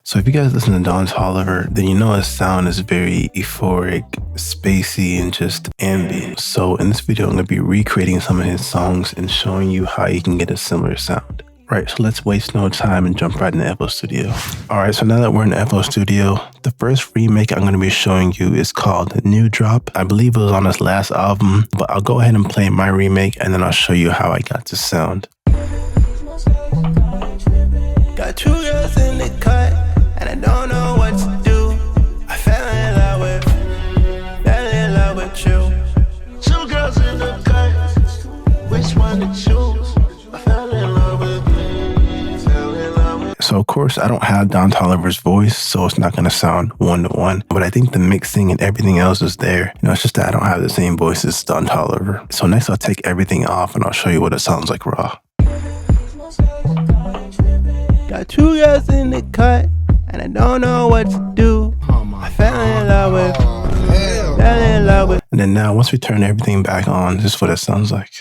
So if you guys listen to Don Toliver, then you know his sound is very euphoric, spacey, and just ambient. So in this video, I'm going to be recreating some of his songs and showing you how you can get a similar sound. Right, so let's waste no time and jump right into FL Studio. Alright, so now that we're in FL Studio, the first remake I'm going to be showing you is called New Drop. I believe it was on his last album, but I'll go ahead and play my remake and then I'll show you how I got this sound. Got two girls in the cut, and I don't know what to do. I fell in love with you. Two girls in the cut, which one to choose? I fell in love with you. So of course I don't have Don Toliver's voice, so it's not going to sound one-to-one, but I think the mixing and everything else is there. You know, it's just that I don't have the same voice as Don Toliver. So next I'll take everything off and I'll show you what it sounds like raw. Got two girls in the cut, and I don't know what to do. I fell in love with. And then now, once we turn everything back on, this is what it sounds like.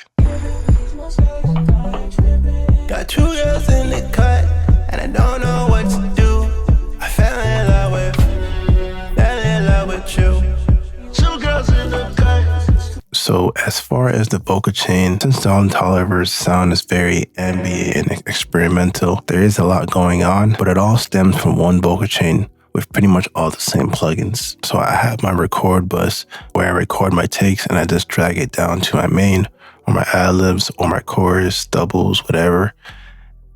Got two girls in the cut, and I don't know what to do. I fell in love with you. Two girls in the cut. So as far as the vocal chain, since Don Toliver's sound is very ambient and experimental, there is a lot going on, but it all stems from one vocal chain with pretty much all the same plugins. So I have my record bus where I record my takes and I just drag it down to my main or my ad-libs or my chorus, doubles, whatever.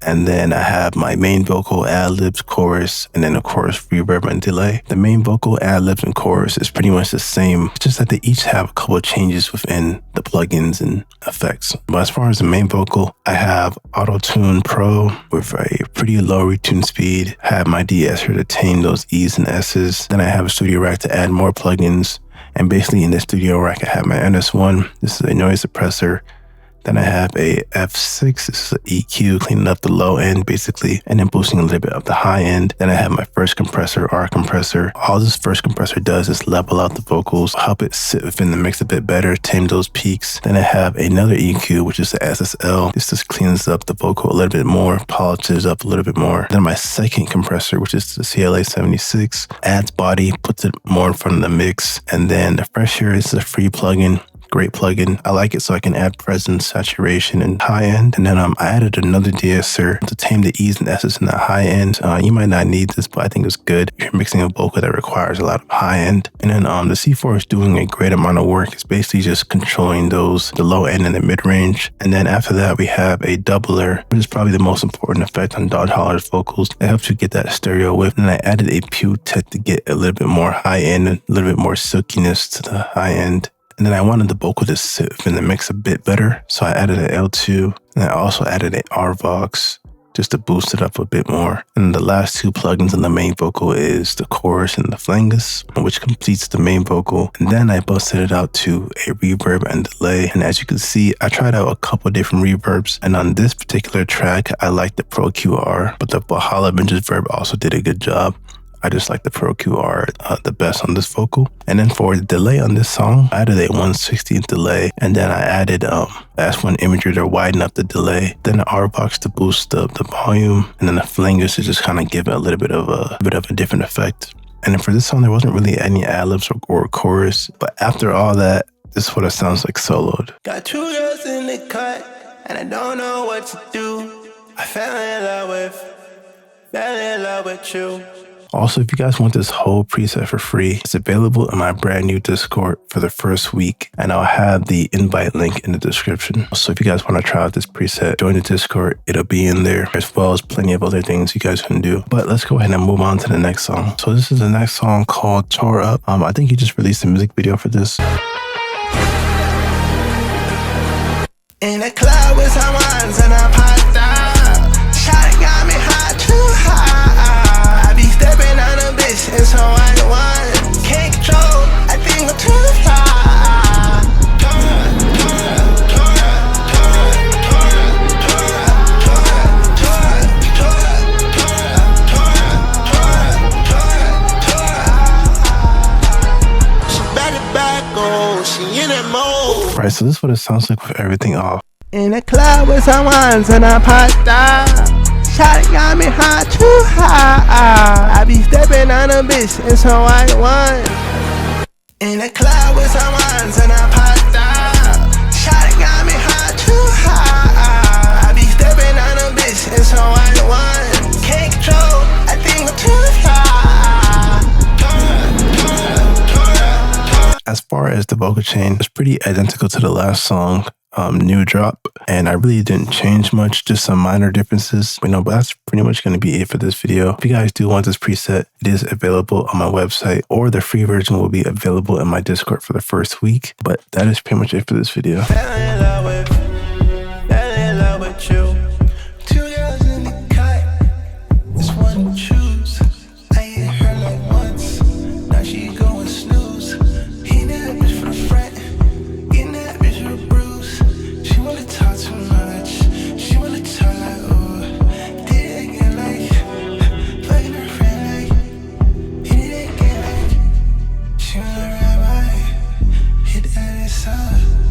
And then I have my main vocal, ad-libs, chorus, and then of course reverb and delay. The main vocal, ad-libs, and chorus is pretty much the same, just that they each have a couple of changes within the plugins and effects. But as far as the main vocal, I have Auto-Tune Pro with a pretty low retune speed. I have my DS here to tame those E's and S's. Then I have a Studio Rack to add more plugins. And basically in the Studio Rack, I have my NS1. This is a noise suppressor. Then I have a F6, this is an EQ, cleaning up the low end basically, and then boosting a little bit of the high end. Then I have my first compressor, R compressor. All this first compressor does is level out the vocals, help it sit within the mix a bit better, tame those peaks. Then I have another EQ, which is the SSL. This just cleans up the vocal a little bit more, polishes up a little bit more. Then my second compressor, which is the CLA 76, adds body, puts it more in front of the mix. And then the Fresh Air is a free plugin. Great plugin. I like it so I can add presence, saturation, and high end. And then I added another de-esser to tame the E's and S's in the high end. You might not need this, but I think it's good if you're mixing a vocal that requires a lot of high end. And then the C4 is doing a great amount of work. It's basically just controlling the low end and the mid range. And then after that, we have a doubler, which is probably the most important effect on Don Toliver's vocals. It helps you get that stereo width. And I added a pew tech to get a little bit more high end, a little bit more silkiness to the high end. And then I wanted the vocal to sit in the mix a bit better. So I added an L2 and I also added an RVox just to boost it up a bit more. And the last two plugins in the main vocal is the chorus and the flangus, which completes the main vocal. And then I busted it out to a reverb and delay. And as you can see, I tried out a couple different reverbs. And on this particular track, I like the Pro QR, but the Valhalla Vintage Verb also did a good job. I just like the Pro QR the best on this vocal. And then for the delay on this song, I added a 1/16th delay. And then I added S1 imagery to widen up the delay. Then the RVox to boost the volume. And then the flangus to just kind of give it a little bit of a different effect. And then for this song, there wasn't really any ad-libs or chorus. But after all that, this is what it sounds like soloed. Got two girls in the cut, and I don't know what to do. I fell in love with you. Also, if you guys want this whole preset for free, it's available in my brand new Discord for the first week, and I'll have the invite link in the description. So if you guys want to try out this preset, join the Discord. It'll be in there, as well as plenty of other things you guys can do. But let's go ahead and move on to the next song. So this is the next song called Tore Up. I think he just released a music video for this. In the club with some ones and I'm hot down. Shawty got me hot, too hot. I be stepping on a bitch in some white wine. Can't control, I think I'm too fly. She back it back, oh, she in that mode. Right, so this is what it sounds like with everything off. In the club with some ones and I'm hot down. Shawty got me hot, too hot. I be on a bitch in some white wine. In the club with some ones and I popped out. Shawty got me hot, too hot. I be stepping on a bitch in some white wine. Can't control, I think I'm too fly. As far as the vocal chain, it's pretty identical to the last song, New Drop, and I really didn't change much, just some minor differences, but that's pretty much going to be it for this video. If you guys do want this preset, it is available on my website, or the free version will be available in my Discord for the first week, but that is pretty much it for this video. Fell in love with